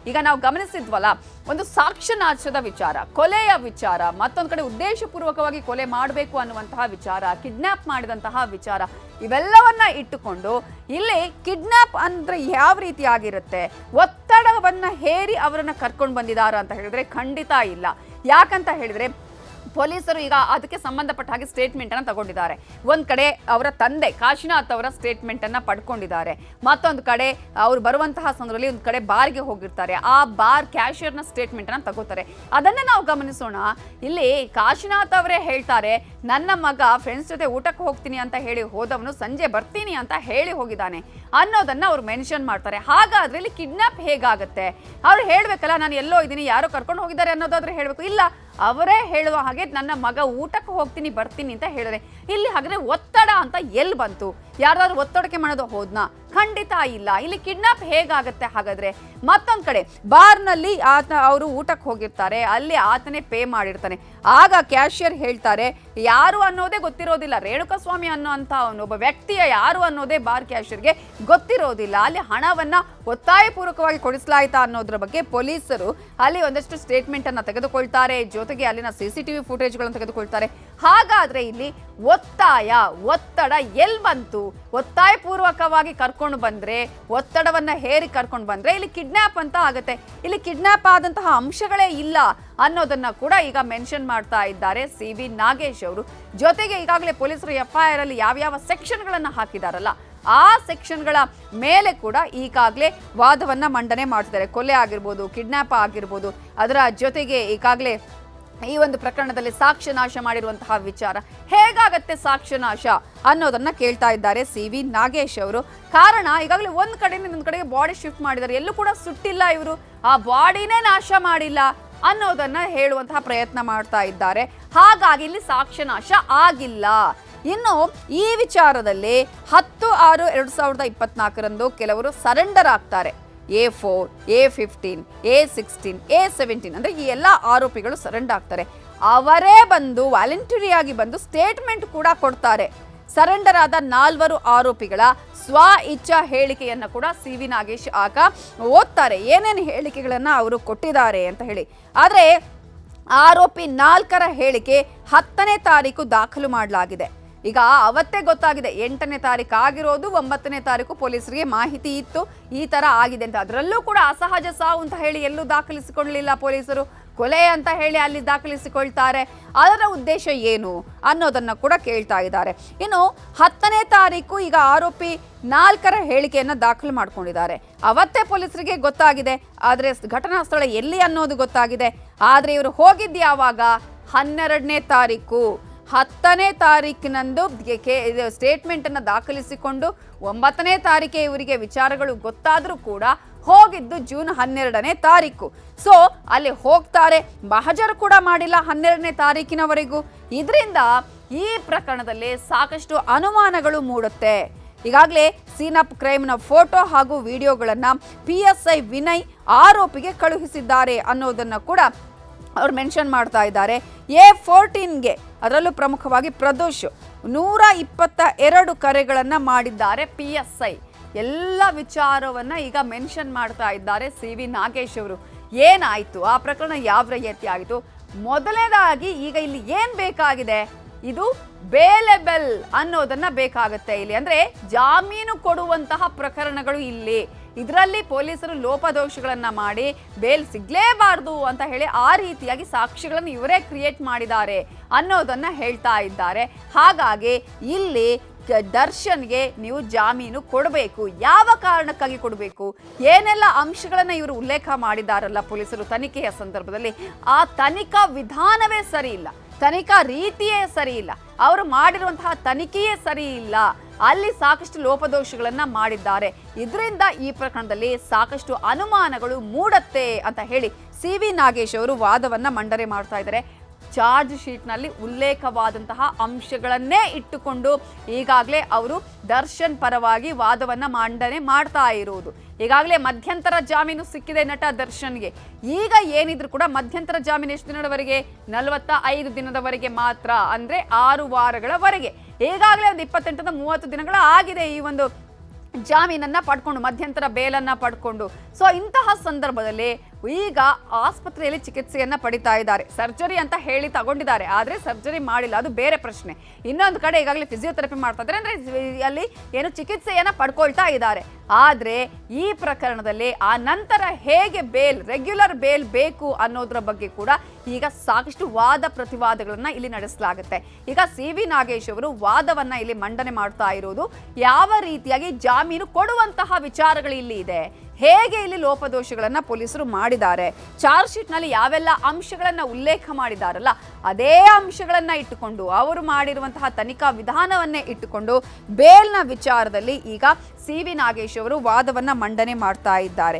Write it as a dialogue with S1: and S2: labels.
S1: ಈಗ ನಾವು ಗಮನಿಸಿದ್ವಲ್ಲ, ಒಂದು ಸಾಕ್ಷ್ಯನಾಶದ ವಿಚಾರ, ಕೊಲೆಯ ವಿಚಾರ, ಮತ್ತೊಂದು ಕಡೆ ಉದ್ದೇಶಪೂರ್ವಕವಾಗಿ ಕೊಲೆ ಮಾಡಬೇಕು ಅನ್ನುವಂತಹ ವಿಚಾರ, ಕಿಡ್ನಾಪ್ ಮಾಡಿದಂತಹ ವಿಚಾರ, ಇವೆಲ್ಲವನ್ನ ಇಟ್ಟುಕೊಂಡು ಇಲ್ಲಿ ಕಿಡ್ನಾಪ್ ಅಂದ್ರೆ ಯಾವ ರೀತಿ ಆಗಿರುತ್ತೆ, ಒತ್ತಡವನ್ನ ಹೇರಿ ಅವರನ್ನ ಕರ್ಕೊಂಡು ಬಂದಿದ್ದಾರಾ ಅಂತ ಹೇಳಿದ್ರೆ ಖಂಡಿತ ಇಲ್ಲ. ಯಾಕಂತ ಹೇಳಿದ್ರೆ ಪೊಲೀಸರು ಈಗ ಅದಕ್ಕೆ ಸಂಬಂಧಪಟ್ಟ ಹಾಗೆ ಸ್ಟೇಟ್ಮೆಂಟ್ ಅನ್ನು ತಗೊಂಡಿದ್ದಾರೆ. ಒಂದ್ ಕಡೆ ಅವರ ತಂದೆ ಕಾಶಿನಾಥ್ ಅವರ ಸ್ಟೇಟ್ಮೆಂಟ್ ಅನ್ನ ಪಡ್ಕೊಂಡಿದ್ದಾರೆ, ಮತ್ತೊಂದು ಕಡೆ ಅವ್ರು ಬರುವಂತಹ ಸಂದರ್ಭದಲ್ಲಿ ಒಂದು ಕಡೆ ಬಾರ್ಗೆ ಹೋಗಿರ್ತಾರೆ, ಆ ಬಾರ್ ಕ್ಯಾಶಿಯರ್ನ ಸ್ಟೇಟ್ಮೆಂಟ್ ಅನ್ನ ತಗೋತಾರೆ. ಅದನ್ನ ನಾವು ಗಮನಿಸೋಣ. ಇಲ್ಲಿ ಕಾಶಿನಾಥ್ ಅವರೇ ಹೇಳ್ತಾರೆ, ನನ್ನ ಮಗ ಫ್ರೆಂಡ್ಸ್ ಜೊತೆ ಊಟಕ್ಕೆ ಹೋಗ್ತೀನಿ ಅಂತ ಹೇಳಿ ಹೋದವನು ಸಂಜೆ ಬರ್ತೀನಿ ಅಂತ ಹೇಳಿ ಹೋಗಿದ್ದಾನೆ ಅನ್ನೋದನ್ನ ಅವ್ರು ಮೆನ್ಷನ್ ಮಾಡ್ತಾರೆ. ಹಾಗಾದ್ರೆ ಇಲ್ಲಿ ಕಿಡ್ನಾಪ್ ಹೇಗಾಗತ್ತೆ? ಅವ್ರು ಹೇಳ್ಬೇಕಲ್ಲ, ನಾನು ಎಲ್ಲೋ ಇದ್ದೀನಿ, ಯಾರೋ ಕರ್ಕೊಂಡು ಹೋಗಿದ್ದಾರೆ ಅನ್ನೋದಾದ್ರೆ ಹೇಳ್ಬೇಕು. ಇಲ್ಲ, ಅವರೇ ಹೇಳುವ ಹಾಗೆ ನನ್ನ ಮಗ ಊಟಕ್ಕೆ ಹೋಗ್ತೀನಿ ಬರ್ತೀನಿ ಅಂತ ಹೇಳಿದ್ರೆ ಇಲ್ಲಿ ಹಾಗಾದ್ರೆ ಒತ್ತಡ ಅಂತ ಎಲ್ಲಿ ಬಂತು? ಯಾರಾದ್ರೂ ಒತ್ತಡಕ್ಕೆ ಮಾಡೋದು ಹೋದ್ನಾ? ಖಂಡಿತ ಇಲ್ಲ. ಇಲ್ಲಿ ಕಿಡ್ನಾಪ್ ಹೇಗಾಗತ್ತೆ ಹಾಗಾದ್ರೆ? ಮತ್ತೊಂದ್ ಕಡೆ ಬಾರ್ನಲ್ಲಿ ಅವರು ಊಟಕ್ಕೆ ಹೋಗಿರ್ತಾರೆ, ಅಲ್ಲಿ ಆತನೇ ಪೇ ಮಾಡಿರ್ತಾನೆ. ಆಗ ಕ್ಯಾಶಿಯರ್ ಹೇಳ್ತಾರೆ, ಯಾರು ಅನ್ನೋದೇ ಗೊತ್ತಿರೋದಿಲ್ಲ, ರೇಣುಕಾಸ್ವಾಮಿ ಅನ್ನೋಂಥ ಒಬ್ಬ ವ್ಯಕ್ತಿಯ ಯಾರು ಅನ್ನೋದೇ ಬಾರ್ ಕ್ಯಾಶಿಯರ್ಗೆ ಗೊತ್ತಿರೋದಿಲ್ಲ. ಅಲ್ಲಿ ಹಣವನ್ನ ಒತ್ತಾಯಪೂರ್ವಕವಾಗಿ ಕೊಡಿಸಲಾಯ್ತಾ ಅನ್ನೋದ್ರ ಬಗ್ಗೆ ಪೊಲೀಸರು ಅಲ್ಲಿ ಒಂದಷ್ಟು ಸ್ಟೇಟ್ಮೆಂಟ್ ಅನ್ನ ತೆಗೆದುಕೊಳ್ತಾರೆ, ಜೊತೆಗೆ ಅಲ್ಲಿನ CCTV ಫುಟೇಜ್ಗಳನ್ನು ತೆಗೆದುಕೊಳ್ತಾರೆ. ಹಾಗಾದ್ರೆ ಇಲ್ಲಿ ಒತ್ತಡ ಎಲ್ಲಿ ಬಂತು? ಒತ್ತಾಯಪೂರ್ವಕವಾಗಿ ಕರ್ಕೊಂಡು ಬಂದ್ರೆ, ಒತ್ತಡವನ್ನ ಹೇರಿ ಕರ್ಕೊಂಡು ಬಂದ್ರೆ ಇಲ್ಲಿ ಕಿಡ್ನಾಪ್ ಅಂತ ಆಗತ್ತೆ. ಇಲ್ಲಿ ಕಿಡ್ನಾಪ್ ಆದಂತಹ ಅಂಶಗಳೇ ಇಲ್ಲ ಅನ್ನೋದನ್ನ ಕೂಡ ಈಗ ಮೆನ್ಷನ್ ಮಾಡ್ತಾ ಇದ್ದಾರೆ CV ನಾಗೇಶ್ ಅವರು. ಜೊತೆಗೆ ಈಗಾಗಲೇ ಪೊಲೀಸರು FIR ಅಲ್ಲಿ ಯಾವ್ಯಾವ ಸೆಕ್ಷನ್ಗಳನ್ನ ಹಾಕಿದಾರಲ್ಲ, ಆ ಸೆಕ್ಷನ್ಗಳ ಮೇಲೆ ಕೂಡ ಈಗಾಗಲೇ ವಾದವನ್ನ ಮಂಡನೆ ಮಾಡ್ತಿದ್ದಾರೆ. ಕೊಲೆ ಆಗಿರ್ಬೋದು, ಕಿಡ್ನಾಪ್ ಆಗಿರ್ಬೋದು, ಅದರ ಜೊತೆಗೆ ಈಗಾಗಲೇ ಈ ಒಂದು ಪ್ರಕರಣದಲ್ಲಿ ಸಾಕ್ಷ್ಯನಾಶ ಮಾಡಿರುವಂತಹ ವಿಚಾರ ಹೇಗಾಗತ್ತೆ ಸಾಕ್ಷ್ಯನಾಶ ಅನ್ನೋದನ್ನ ಕೇಳ್ತಾ ಇದ್ದಾರೆ CV ನಾಗೇಶ್ ಅವರು. ಕಾರಣ ಈಗಾಗಲೇ ಒಂದ್ ಕಡೆಯಿಂದ ಇನ್ನೊಂದ್ ಕಡೆಗೆ ಬಾಡಿ ಶಿಫ್ಟ್ ಮಾಡಿದ್ದಾರೆ, ಎಲ್ಲೂ ಕೂಡ ಸುಟ್ಟಿಲ್ಲ ಇವರು, ಆ ಬಾಡಿನೇ ನಾಶ ಮಾಡಿಲ್ಲ ಅನ್ನೋದನ್ನ ಹೇಳುವಂತಹ ಪ್ರಯತ್ನ ಮಾಡ್ತಾ ಇದ್ದಾರೆ. ಹಾಗಾಗಿ ಇಲ್ಲಿ ಸಾಕ್ಷ್ಯನಾಶ ಆಗಿಲ್ಲ. ಇನ್ನು ಈ ವಿಚಾರದಲ್ಲಿ 10/6/2024 ಕೆಲವರು ಸರೆಂಡರ್ ಆಗ್ತಾರೆ. A4, A15, A16, A17 ಅಂದ್ರೆ ಈ ಎಲ್ಲ ಆರೋಪಿಗಳು ಸರೆಂಡರ್ ಆಗ್ತಾರೆ. ಅವರೇ ಬಂದು ವಾಲಂಟರಿಯಾಗಿ ಬಂದು ಸ್ಟೇಟ್ಮೆಂಟ್ ಕೂಡ ಕೊಡ್ತಾರೆ. ಸರೆಂಡರ್ ಆದ 4 ಆರೋಪಿಗಳ ಸ್ವ ಇಚ್ಛಾ ಹೇಳಿಕೆಯನ್ನ ಕೂಡ CV ನಾಗೇಶ್ ಆಗ ಓದ್ತಾರೆ, ಏನೇನು ಹೇಳಿಕೆಗಳನ್ನ ಅವರು ಕೊಟ್ಟಿದ್ದಾರೆ ಅಂತ ಹೇಳಿ. ಆದ್ರೆ ಆರೋಪಿ 4ರ ಹೇಳಿಕೆ 10ನೇ ತಾರೀಕು ದಾಖಲು ಮಾಡಲಾಗಿದೆ. ಈಗ ಅವತ್ತೇ ಗೊತ್ತಾಗಿದೆ, 8ನೇ ತಾರೀಕು ಆಗಿರೋದು, 9ನೇ ತಾರೀಕು ಪೊಲೀಸರಿಗೆ ಮಾಹಿತಿ ಇತ್ತು ಈ ತರ ಆಗಿದೆ ಅಂತ. ಅದರಲ್ಲೂ ಕೂಡ ಅಸಹಜ ಸಾವು ಅಂತ ಹೇಳಿ ಎಲ್ಲೂ ದಾಖಲಿಸಿಕೊಳ್ಳಲಿಲ್ಲ ಪೊಲೀಸರು, ಕೊಲೆ ಅಂತ ಹೇಳಿ ಅಲ್ಲಿ ದಾಖಲಿಸಿಕೊಳ್ತಾರೆ. ಅದರ ಉದ್ದೇಶ ಏನು ಅನ್ನೋದನ್ನ ಕೂಡ ಕೇಳ್ತಾ ಇದ್ದಾರೆ. ಇನ್ನು 10ನೇ ತಾರೀಕು ಈಗ ಆರೋಪಿ 4ರ ಹೇಳಿಕೆಯನ್ನ ದಾಖಲು ಮಾಡ್ಕೊಂಡಿದ್ದಾರೆ. ಅವತ್ತೇ ಪೊಲೀಸರಿಗೆ ಗೊತ್ತಾಗಿದೆ, ಆದ್ರೆ ಘಟನಾ ಸ್ಥಳ ಎಲ್ಲಿ ಅನ್ನೋದು ಗೊತ್ತಾಗಿದೆ. ಆದ್ರೆ ಇವರು ಹೋಗಿದ್ದು ಯಾವಾಗ? 12ನೇ ತಾರೀಕು. 10ನೇ ತಾರೀಕಿನಂದು ಸ್ಟೇಟ್ಮೆಂಟ್ ಅನ್ನು ದಾಖಲಿಸಿಕೊಂಡು 9ನೇ ತಾರೀಕೆ ಇವರಿಗೆ ವಿಚಾರಗಳು ಗೊತ್ತಾದ್ರೂ ಕೂಡ ಹೋಗಿದ್ದು ಜೂನ್ 12ನೇ ತಾರೀಕು. ಸೊ ಅಲ್ಲಿ ಹೋಗ್ತಾರೆ, ಮಹಜರು ಕೂಡ ಮಾಡಿಲ್ಲ 12ನೇ ತಾರೀಕಿನವರೆಗೂ. ಇದರಿಂದ ಈ ಪ್ರಕರಣದಲ್ಲಿ ಸಾಕಷ್ಟು ಅನುಮಾನಗಳು ಮೂಡುತ್ತೆ. ಈಗಾಗಲೇ ಸೀನ್ ಆಫ್ ಕ್ರೈಮ್ನ ಫೋಟೋ ಹಾಗೂ ವಿಡಿಯೋಗಳನ್ನ PSI ವಿನಯ್ ಆರೋಪಿಗೆ ಕಳುಹಿಸಿದ್ದಾರೆ ಅನ್ನೋದನ್ನ ಕೂಡ ಅವ್ರು ಮೆನ್ಷನ್ ಮಾಡ್ತಾ ಇದ್ದಾರೆ. A14ಗೆ ಅದರಲ್ಲೂ ಪ್ರಮುಖವಾಗಿ ಪ್ರದೋಷ್ 122 ಕರೆಗಳನ್ನು ಮಾಡಿದ್ದಾರೆ PSI. ಎಲ್ಲ ವಿಚಾರವನ್ನ ಈಗ ಮೆನ್ಷನ್ ಮಾಡ್ತಾ ಇದ್ದಾರೆ CV ನಾಗೇಶ್ ಅವರು. ಏನಾಯ್ತು, ಆ ಪ್ರಕರಣ ಯಾವ ರೀತಿ ಆಯಿತು? ಮೊದಲನೇದಾಗಿ ಈಗ ಇಲ್ಲಿ ಏನ್ ಬೇಕಾಗಿದೆ, ಇದು ಬೇಲೆಬಲ್ ಅನ್ನೋದನ್ನ ಬೇಕಾಗುತ್ತೆ ಇಲ್ಲಿ. ಅಂದ್ರೆ ಜಾಮೀನು ಕೊಡುವಂತಹ ಪ್ರಕರಣಗಳು ಇಲ್ಲಿ. ಇದರಲ್ಲಿ ಪೊಲೀಸರು ಲೋಪದೋಷಗಳನ್ನ ಮಾಡಿ ಬೇಲ್ ಸಿಗ್ಲೇಬಾರ್ದು ಅಂತ ಹೇಳಿ ಆ ರೀತಿಯಾಗಿ ಸಾಕ್ಷಿಗಳನ್ನು ಇವರೇ ಕ್ರಿಯೇಟ್ ಮಾಡಿದ್ದಾರೆ ಅನ್ನೋದನ್ನ ಹೇಳ್ತಾ ಇದ್ದಾರೆ. ಹಾಗಾಗಿ ಇಲ್ಲಿ ದರ್ಶನ್ಗೆ ನೀವು ಜಾಮೀನು ಕೊಡಬೇಕು. ಯಾವ ಕಾರಣಕ್ಕಾಗಿ ಕೊಡಬೇಕು, ಏನೆಲ್ಲ ಅಂಶಗಳನ್ನ ಇವರು ಉಲ್ಲೇಖ ಮಾಡಿದಾರಲ್ಲ ಪೊಲೀಸರು ತನಿಖೆಯ ಸಂದರ್ಭದಲ್ಲಿ, ಆ ತನಿಖಾ ವಿಧಾನವೇ ಸರಿ ಇಲ್ಲ, ತನಿಖಾ ರೀತಿಯೇ ಸರಿ ಇಲ್ಲ, ಅವರು ಮಾಡಿರುವಂತಹ ತನಿಖೆಯೇ ಸರಿ ಇಲ್ಲ, ಅಲ್ಲಿ ಸಾಕಷ್ಟು ಲೋಪದೋಷಗಳನ್ನ ಮಾಡಿದ್ದಾರೆ. ಇದರಿಂದ ಈ ಪ್ರಕರಣದಲ್ಲಿ ಸಾಕಷ್ಟು ಅನುಮಾನಗಳು ಮೂಡತ್ತೆ ಅಂತ ಹೇಳಿ CV ನಾಗೇಶ್ ಅವರು ವಾದವನ್ನ ಮಂಡನೆ ಮಾಡ್ತಾ ಇದ್ದಾರೆ. ಚಾರ್ಜ್ ಶೀಟ್ನಲ್ಲಿ ಉಲ್ಲೇಖವಾದಂತಹ ಅಂಶಗಳನ್ನೇ ಇಟ್ಟುಕೊಂಡು ಈಗಾಗಲೇ ಅವರು ದರ್ಶನ್ ಪರವಾಗಿ ವಾದವನ್ನ ಮಂಡನೆ ಮಾಡ್ತಾ ಇರುವುದು. ಈಗಾಗಲೇ ಮಧ್ಯಂತರ ಜಾಮೀನು ಸಿಕ್ಕಿದೆ ನಟ ದರ್ಶನ್ಗೆ. ಈಗ ಏನಿದ್ರು ಕೂಡ ಮಧ್ಯಂತರ ಜಾಮೀನು ಎಷ್ಟು ದಿನದವರೆಗೆ? 45 ದಿನದವರೆಗೆ ಮಾತ್ರ, ಅಂದ್ರೆ 6 ವಾರಗಳವರೆಗೆ. ಈಗಾಗಲೇ ಒಂದು 28 30 ದಿನಗಳ ಆಗಿದೆ ಈ ಒಂದು ಜಾಮೀನನ್ನ ಪಡ್ಕೊಂಡು ಮಧ್ಯಂತರ ಬೇಲನ್ನ ಪಡ್ಕೊಂಡು ಸೊ ಇಂತಹ ಸಂದರ್ಭದಲ್ಲಿ ಈಗ ಆಸ್ಪತ್ರೆಯಲ್ಲಿ ಚಿಕಿತ್ಸೆಯನ್ನ ಪಡಿತಾ ಇದ್ದಾರೆ. ಸರ್ಜರಿ ಅಂತ ಹೇಳಿ ತಗೊಂಡಿದ್ದಾರೆ, ಆದರೆ ಸರ್ಜರಿ ಮಾಡಿಲ್ಲ, ಅದು ಬೇರೆ ಪ್ರಶ್ನೆ. ಇನ್ನೊಂದು ಕಡೆ ಈಗಾಗಲೇ ಫಿಸಿಯೋಥೆರಪಿ ಮಾಡ್ತಾ ಇದ್ದಾರೆ, ಅಂದ್ರೆ ಅಲ್ಲಿ ಏನು ಚಿಕಿತ್ಸೆಯನ್ನ ಪಡ್ಕೊಳ್ತಾ ಇದ್ದಾರೆ. ಆದ್ರೆ ಈ ಪ್ರಕರಣದಲ್ಲಿ ಆ ನಂತರ ಹೇಗೆ ಬೇಲ್, ರೆಗ್ಯುಲರ್ ಬೇಲ್ ಬೇಕು ಅನ್ನೋದ್ರ ಬಗ್ಗೆ ಕೂಡ ಈಗ ಸಾಕಷ್ಟು ವಾದ ಪ್ರತಿವಾದಗಳನ್ನ ಇಲ್ಲಿ ನಡೆಸಲಾಗುತ್ತೆ. ಈಗ CV ನಾಗೇಶ್ ಅವರು ವಾದವನ್ನ ಇಲ್ಲಿ ಮಂಡನೆ ಮಾಡ್ತಾ ಇರೋದು, ಯಾವ ರೀತಿಯಾಗಿ ಜಾಮೀನು ಕೊಡುವಂತಹ ವಿಚಾರಗಳು ಇಲ್ಲಿ ಇದೆ, ಹೇಗೆ ಇಲ್ಲಿ ಲೋಪದೋಷಗಳನ್ನ ಪೊಲೀಸರು ಮಾಡಿದ್ದಾರೆ, ಚಾರ್ಜ್ ಶೀಟ್ ನಲ್ಲಿ ಯಾವೆಲ್ಲ ಅಂಶಗಳನ್ನ ಉಲ್ಲೇಖ ಮಾಡಿದಾರಲ್ಲ ಅದೇ ಅಂಶಗಳನ್ನ ಇಟ್ಟುಕೊಂಡು, ಅವರು ಮಾಡಿರುವಂತಹ ತನಿಖಾ ವಿಧಾನವನ್ನೇ ಇಟ್ಟುಕೊಂಡು ಬೇಲ್ನ ವಿಚಾರದಲ್ಲಿ ಈಗ CV ನಾಗೇಶ್ ಅವರು ವಾದವನ್ನ ಮಂಡನೆ ಮಾಡ್ತಾ ಇದ್ದಾರೆ.